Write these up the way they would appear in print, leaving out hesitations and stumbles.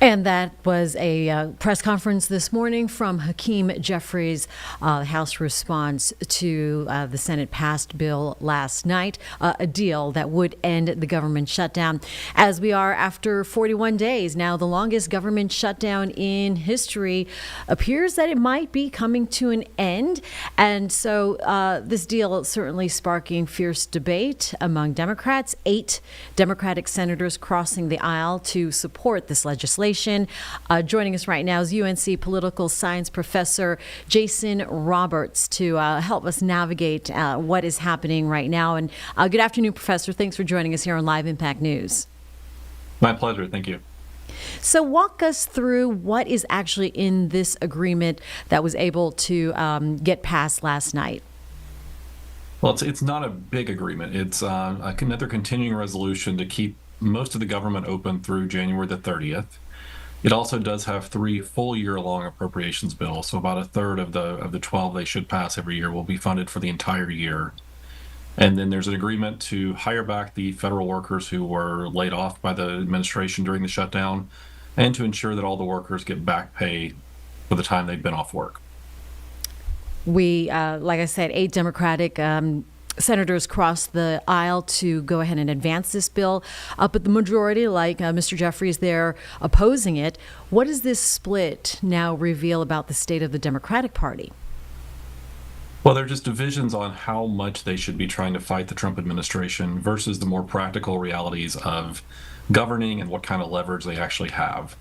And that was a press conference this morning from Hakeem Jeffries, House response to the Senate passed bill last night, a deal that would end the government shutdown. As we are after 41 days, now the longest government shutdown in history, appears that it might be coming to an end. And so this deal certainly sparking fierce debate among Democrats. 8 Democratic senators crossing the aisle to support this legislation. Joining us right now is UNC political science professor Jason Roberts to help us navigate what is happening right now. And good afternoon, Professor. Thanks for joining us here on Live Impact News. My pleasure. Thank you. So walk us through what is actually in this agreement that was able to get passed last night. Well, it's not a big agreement. It's another continuing resolution to keep most of the government open through January the 30th. It also does have 3 full year-long appropriations bills, so about a third of the 12 they should pass every year will be funded for the entire year. And then there's an agreement to hire back the federal workers who were laid off by the administration during the shutdown, and to ensure that all the workers get back pay for the time they've been off work. We, like I said, 8 Democratic senators crossed the aisle to go ahead and advance this bill, but the majority, like Mr. Jeffries, they're opposing it. What does this split now reveal about the state of the Democratic Party? Well, there are just divisions on how much they should be trying to fight the Trump administration versus the more practical realities of governing and what kind of leverage they actually have.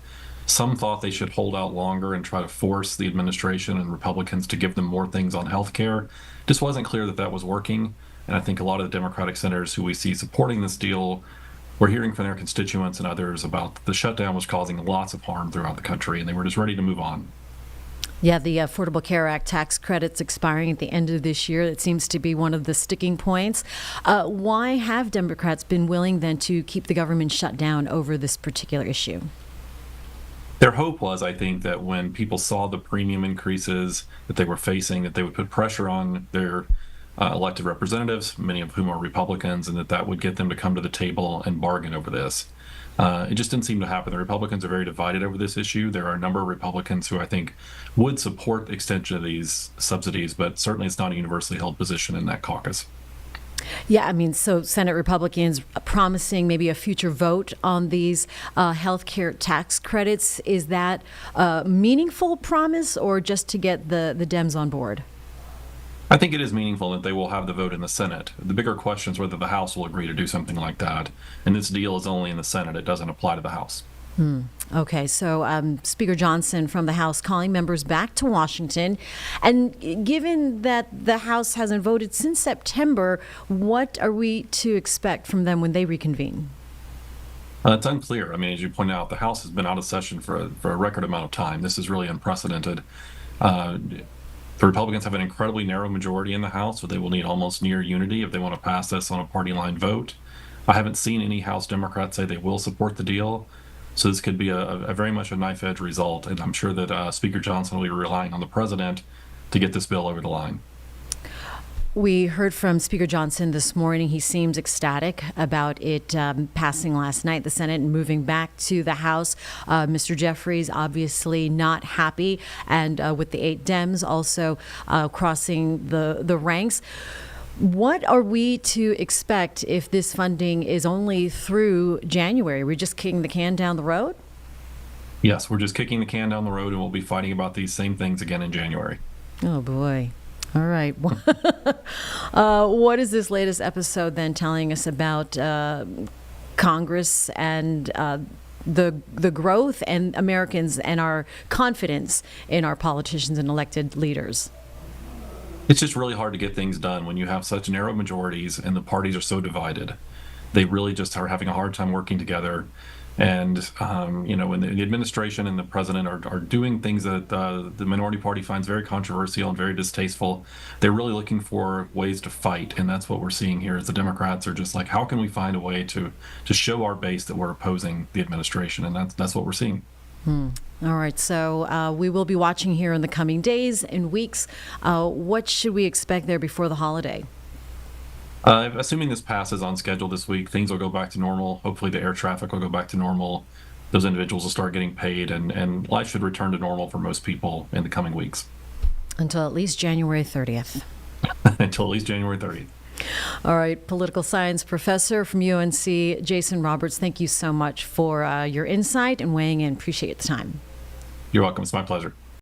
Some thought they should hold out longer and try to force the administration and Republicans to give them more things on health care. Just wasn't clear that that was working. And I think a lot of the Democratic senators who we see supporting this deal were hearing from their constituents and others about the shutdown was causing lots of harm throughout the country, and they were just ready to move on. Yeah, the Affordable Care Act tax credits expiring at the end of this year. That seems to be one of the sticking points. Why have Democrats been willing then to keep the government shut down over this particular issue? Their hope was, I think, that when people saw the premium increases that they were facing, that they would put pressure on their elected representatives, many of whom are Republicans, and that would get them to come to the table and bargain over this. It just didn't seem to happen. The Republicans are very divided over this issue. There are a number of Republicans who I think would support the extension of these subsidies, but certainly it's not a universally held position in that caucus. Yeah, I mean, so Senate Republicans promising maybe a future vote on these health care tax credits. Is that a meaningful promise or just to get the Dems on board? I think it is meaningful that they will have the vote in the Senate. The bigger question is whether the House will agree to do something like that. And this deal is only in the Senate. It doesn't apply to the House. Okay, so Speaker Johnson from the House calling members back to Washington. And given that the House hasn't voted since September, what are we to expect from them when they reconvene? It's unclear. I mean, as you point out, the House has been out of session for a record amount of time. This is really unprecedented. The Republicans have an incredibly narrow majority in the House, so they will need almost near unity if they want to pass this on a party line vote. I haven't seen any House Democrats say they will support the deal. So this could be a very much a knife edge result, and I'm sure that Speaker Johnson will be relying on the president to get this bill over the line. We heard from Speaker Johnson this morning. He seems ecstatic about it passing last night, the Senate, and moving back to the House. Mr. Jeffries obviously not happy, and with the 8 Dems also crossing the ranks. What are we to expect if this funding is only through January? We're just kicking the can down the road? Yes, we're just kicking the can down the road, and we'll be fighting about these same things again in January. Oh, boy. All right. What is this latest episode then telling us about Congress and the growth and Americans and our confidence in our politicians and elected leaders? It's just really hard to get things done when you have such narrow majorities and the parties are so divided. They really just are having a hard time working together. And, when the administration and the president are doing things that the minority party finds very controversial and very distasteful, they're really looking for ways to fight. And that's what we're seeing here is the Democrats are just like, how can we find a way to show our base that we're opposing the administration? And that's what we're seeing. All right. So we will be watching here in the coming days and weeks. What should we expect there before the holiday? Assuming this passes on schedule this week, things will go back to normal. Hopefully the air traffic will go back to normal. those individuals will start getting paid, and life should return to normal for most people in the coming weeks. Until at least January 30th. Until at least January 30th. All right, political science professor from UNC, Jason Roberts, thank you so much for your insight and weighing in. Appreciate the time. You're welcome. It's my pleasure.